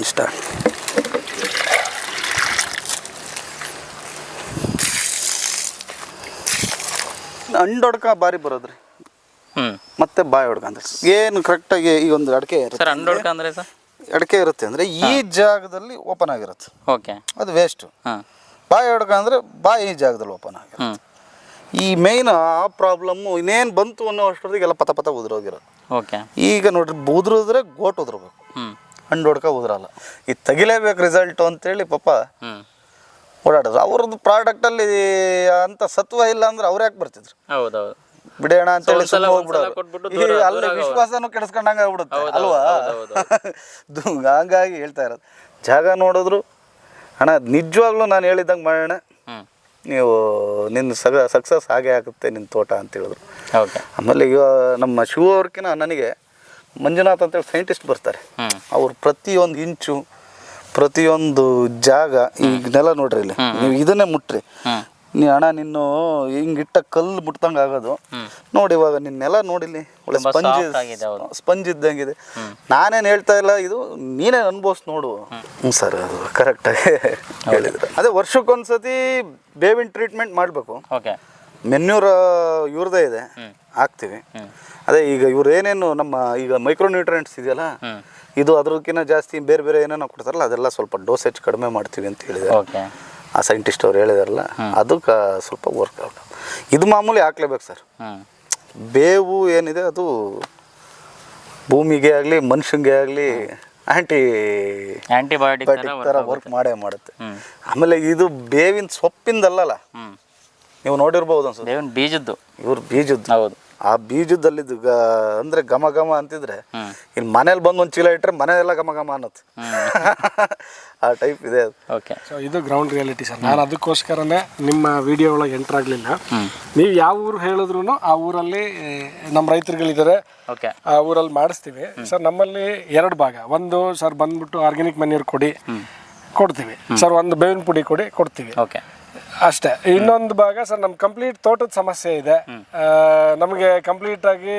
ಇಷ್ಟ. ಅಂಡೊಡ್ಕ ಬಾರಿ ಬರೋದ್ರಿ, ಮತ್ತೆ ಬಾಯಿ ಹೊಡ್ಕ ಅಂದ್ರೆ ಏನು ಕರೆಕ್ಟಾಗಿ. ಈ ಒಂದು ಅಡಿಕೆ ಅಡಿಕೆ ಇರುತ್ತೆ ಅಂದ್ರೆ ಈ ಜಾಗದಲ್ಲಿ ಓಪನ್ ಆಗಿರುತ್ತೆ. ಓಕೆ. ಅದು ವೇಸ್ಟ್. ಬಾಯಿ ಹೊಡ್ಕ ಅಂದ್ರೆ ಬಾಯಿ ಈ ಜಾಗದಲ್ಲಿ ಓಪನ್ ಆಗಿರುತ್ತೆ. ಈ ಮೇಯ್ನ್ ಆ ಪ್ರಾಬ್ಲಮ್ಮು ಇನ್ನೇನು ಬಂತು ಅನ್ನೋ ಅಷ್ಟೊತ್ತಿಗೆ ಎಲ್ಲ ಪತ ಉದುರೋಗಿರೋದು. ಓಕೆ. ಈಗ ನೋಡ್ರಿ, ಉದುರಿದ್ರೆ ಗೋಟ್ ಉದುರ್ಬೇಕು, ಹಣ್ಣು ಹೊಡ್ಕ ಉದುರಲ್ಲ. ಇದು ತೆಗಿಲೇಬೇಕು ರಿಸಲ್ಟು ಅಂತೇಳಿ ಪಾಪ ಓಡಾಡೋದು. ಅವ್ರದ್ದು ಪ್ರಾಡಕ್ಟಲ್ಲಿ ಅಂತ ಸತ್ವ ಇಲ್ಲ ಅಂದ್ರೆ ಅವ್ರು ಯಾಕೆ ಬರ್ತಿದ್ರು? ಹೌದೌದು, ಬಿಡೋಣ ಅಂತೇಳಿ ಹೋಗ್ಬಿಡೋದು. ಅಲ್ಲಿ ವಿಶ್ವಾಸನೂ ಕೆಡಿಸ್ಕೊಂಡಂಗೆ ಆಗ್ಬಿಡುತ್ತೆ ಅಲ್ವಾ? ಹಂಗಾಗಿ ಹೇಳ್ತಾ ಇರೋದು, ಜಾಗ ನೋಡಿದ್ರು ಅಣ್ಣ ನಿಜವಾಗ್ಲೂ ನಾನು ಹೇಳಿದಂಗೆ ಮಾಡೋಣ, ನೀವು ನಿನ್ನ ಸಕ್ಸಸ್ ಹಾಗೆ ಆಗುತ್ತೆ ನಿನ್ನ ತೋಟ ಅಂತ ಹೇಳಿದ್ರು. ಆಮೇಲೆ ಈಗ ನಮ್ಮ ಶಿವ ಅವ್ರಕಿನ ನನಗೆ ಮಂಜುನಾಥ್ ಅಂತೇಳಿ ಸೈಂಟಿಸ್ಟ್ ಬರ್ತಾರೆ. ಅವ್ರು ಪ್ರತಿಯೊಂದು ಇಂಚು ಪ್ರತಿಯೊಂದು ಜಾಗ, ಈಗ ನೆಲ ನೋಡ್ರಿ, ಇಲ್ಲಿ ನೀವು ಇದನ್ನೇ ಮುಟ್ರಿ, ಅಣ್ಣ ನಿನ್ನು ಹಿಂಗಿಟ್ಟ ಕಲ್ಲು ಮುಟ್ದಂಗೆ ಆಗೋದು ನೋಡಿ. ಇವಾಗ ನಿನ್ನ ನೆಲ ನೋಡಿಲಿ, ಒಳ್ಳೆ ಸ್ಪಂಜ್ ಇದ್ದಂಗಿದೆ. ನಾನೇನು ಹೇಳ್ತಾ ಇಲ್ಲ, ಇದು ನೀನೇ ಅನ್ಭವಿಸ್ ನೋಡು. ಸರ್ ಅದು ಕರೆಕ್ಟಾಗಿ ಹೇಳಿದ್ರು. ಅದೇ ವರ್ಷಕ್ಕೊಂದ್ಸತಿ ಬೇವಿನ ಟ್ರೀಟ್ಮೆಂಟ್ ಮಾಡಬೇಕು. ಮೆನ್ಯೂರ್ ಇವ್ರದೇ ಇದೆ, ಹಾಕ್ತೀವಿ. ಅದೇ ಈಗ ಇವ್ರು ಏನೇನು ನಮ್ಮ ಈಗ ಮೈಕ್ರೋ ನ್ಯೂಟ್ರಿಯೆಂಟ್ಸ್ ಇದೆಯಲ್ಲ, ಇದು ಅದ್ರಕ್ಕಿಂತ ಜಾಸ್ತಿ ಬೇರೆ ಬೇರೆ ಏನೇನೋ ಕೊಡ್ತಾರಲ್ಲ, ಅದೆಲ್ಲ ಸ್ವಲ್ಪ ಡೋಸೇಜ್ ಕಡಿಮೆ ಮಾಡ್ತೀವಿ ಅಂತ ಹೇಳಿದ್ದಾರೆ ಆ ಸೈಂಟಿಸ್ಟ್ ಅವ್ರು ಹೇಳಿದಾರಲ್ಲ. ಅದಕ್ಕೆ ಸ್ವಲ್ಪ ವರ್ಕೌಟ್. ಇದು ಮಾಮೂಲಿ ಹಾಕ್ಲೇಬೇಕು ಸರ್. ಬೇವು ಏನಿದೆ ಅದು ಭೂಮಿಗೆ ಆಗಲಿ ಮನುಷ್ಯಂಗೆ ಆಗಲಿ ಆಂಟಿಬಯೋಟಿಕ್ ಥರ ವರ್ಕ್ ಮಾಡೇ ಮಾಡುತ್ತೆ. ಆಮೇಲೆ ಇದು ಬೇವಿನ ಸೊಪ್ಪಿಂದಲ್ಲ, ನೀವು ನೋಡಿರ್ಬೋದು ಅನ್ಸುತ್ತೆ, ಬೇವಿನ ಬೀಜದ್ದು. ಇವ್ರ ಬೀಜದ್ದು. ಹೌದು. ಆ ಬೀಜದಲ್ಲಿದ್ದು ಅಂದ್ರೆ ಘಮ ಘಮ ಅಂತಿದ್ರೆ ಇಲ್ಲಿ ಮನೇಲಿ ಬಂದು ಒಂದು ಚೀಲ ಇಟ್ಟರೆ ಮನೆಯೆಲ್ಲ ಘಮ ಘಮ ಅನ್ನತ್ತೆ. ಆ ಟೈಪ್ ಇದೆ ಅದು. ಓಕೆ. ಸೊ ಇದು ಗ್ರೌಂಡ್ ರಿಯಾಲಿಟಿ ಸರ್. ನಾನು ಅದಕ್ಕೋಸ್ಕರನೇ ನಿಮ್ಮ ವಿಡಿಯೋ ಒಳಗೆ ಎಂಟರ್ ಆಗಲಿಲ್ಲ. ನೀವು ಯಾವ ಊರು ಹೇಳಿದ್ರು ಆ ಊರಲ್ಲಿ ನಮ್ಮ ರೈತರುಗಳಿದ್ದಾರೆ, ಆ ಊರಲ್ಲಿ ಮಾಡಿಸ್ತೀವಿ ಸರ್. ನಮ್ಮಲ್ಲಿ 2 ಭಾಗ. ಒಂದು ಸರ್ ಬಂದ್ಬಿಟ್ಟು ಆರ್ಗ್ಯಾನಿಕ್ ಮ್ಯಾನ್ಯೂರ್ ಕೊಡ್ತೀವಿ ಸರ್, ಒಂದು ಬೇವಿನ ಪುಡಿ ಕೊಡ್ತೀವಿ ಅಷ್ಟೇ. ಇನ್ನೊಂದು ಭಾಗ ಸರ್ ನಮ್ಮ ಕಂಪ್ಲೀಟ್ ತೋಟದ ಸಮಸ್ಯೆ ಇದೆ, ನಮಗೆ ಕಂಪ್ಲೀಟ್ ಆಗಿ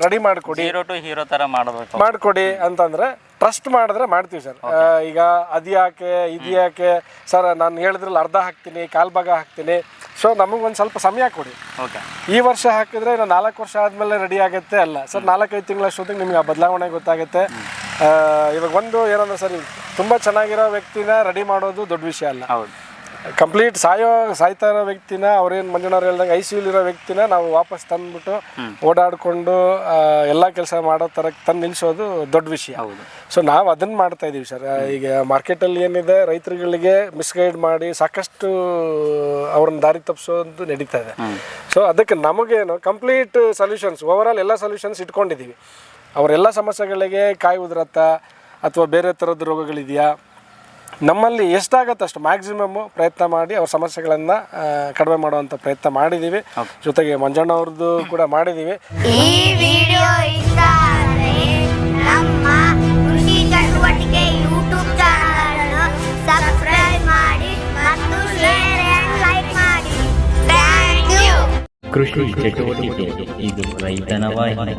ರೆಡಿ ಮಾಡಿಕೊಡಿ, ಹೀರೋ ತರ ಮಾಡಿಕೊಡಿ ಅಂತಂದ್ರೆ ಟ್ರಸ್ಟ್ ಮಾಡಿದ್ರೆ ಮಾಡ್ತೀವಿ ಸರ್. ಈಗ ಅದು ಯಾಕೆ ಇದು ಯಾಕೆ ಸರ್, ನಾನು ಹೇಳಿದ್ರಲ್ಲಿ ಅರ್ಧ ಹಾಕ್ತೀನಿ, ಕಾಲು ಭಾಗ ಹಾಕ್ತೀನಿ, ಸೊ ನಮಗೊಂದು ಸ್ವಲ್ಪ ಸಮಯ ಕೊಡಿ. ಓಕೆ. ಈ ವರ್ಷ ಹಾಕಿದ್ರೆ ಇನ್ನು 4 ವರ್ಷ ಆದಮೇಲೆ ರೆಡಿ ಆಗುತ್ತೆ ಅಲ್ಲ ಸರ್, 4-5 ತಿಂಗಳಷ್ಟೊತ್ತಿಗೆ ನಿಮ್ಗೆ ಆ ಬದಲಾವಣೆ ಗೊತ್ತಾಗುತ್ತೆ. ಇವಾಗ ಒಂದು ಏನಂದ್ರೆ ಸರ್, ತುಂಬ ಚೆನ್ನಾಗಿರೋ ವ್ಯಕ್ತಿನ ರೆಡಿ ಮಾಡೋದು ದೊಡ್ಡ ವಿಷಯ ಅಲ್ಲ. ಹೌದು. ಕಂಪ್ಲೀಟ್ ಸಾಯ್ತಾ ಇರೋ ವ್ಯಕ್ತಿನ, ಅವ್ರೇನು ಮಂಜುನವ್ರು ಹೇಳ್ದಂಗೆ ICU ಇರೋ ವ್ಯಕ್ತಿನ ನಾವು ವಾಪಸ್ ತಂದ್ಬಿಟ್ಟು ಓಡಾಡಿಕೊಂಡು ಎಲ್ಲ ಕೆಲಸ ಮಾಡೋ ಥರ ತಂದು ನಿಲ್ಲಿಸೋದು ದೊಡ್ಡ ವಿಷಯ. ಸೊ ನಾವು ಅದನ್ನು ಮಾಡ್ತಾ ಇದ್ದೀವಿ ಸರ್. ಈಗ ಮಾರ್ಕೆಟಲ್ಲಿ ಏನಿದೆ, ರೈತರುಗಳಿಗೆ ಮಿಸ್ಗೈಡ್ ಮಾಡಿ ಸಾಕಷ್ಟು ಅವ್ರನ್ನ ದಾರಿ ತಪ್ಪಿಸೋದು ನಡೀತಾ ಇದೆ. ಸೊ ಅದಕ್ಕೆ ನಮಗೇನು ಕಂಪ್ಲೀಟ್ ಸೊಲ್ಯೂಷನ್ಸ್, ಓವರಾಲ್ ಎಲ್ಲ ಸೊಲ್ಯೂಷನ್ಸ್ ಇಟ್ಕೊಂಡಿದ್ದೀವಿ. ಅವರೆಲ್ಲ ಸಮಸ್ಯೆಗಳಿಗೆ ಕಾಯಿ ಉದುರತ್ತ ಅಥವಾ ಬೇರೆ ಥರದ ರೋಗಗಳಿದೆಯಾ, ನಮ್ಮಲ್ಲಿ ಎಷ್ಟಾಗತ್ತೆ ಅಷ್ಟು ಮ್ಯಾಕ್ಸಿಮಮ್ ಪ್ರಯತ್ನ ಮಾಡಿ ಅವ್ರ ಸಮಸ್ಯೆಗಳನ್ನು ಕಡಿಮೆ ಮಾಡುವಂಥ ಪ್ರಯತ್ನ ಮಾಡಿದ್ದೀವಿ. ಜೊತೆಗೆ ಮಂಜಣ್ಣ ಅವ್ರದ್ದು ಕೂಡ ಮಾಡಿದ್ದೀವಿ. ಈ ವಿಡಿಯೋ ಇಷ್ಟ ಆದರೆ ನಮ್ಮ ಕೃಷಿ ಚಟುವಟಿಕೆ ಯೂಟ್ಯೂಬ್ ಚಾನಲ್ ಸಬ್ಸ್ಕ್ರೈಬ್ ಮಾಡಿ ಮತ್ತು ಶೇರ್ ಅಂಡ್ ಲೈಕ್ ಮಾಡಿ. Thank you. ಕೃಷಿ ಚಟುವಟಿಕೆ ಇದು ರೈತನ ವಾಹಿನಿ.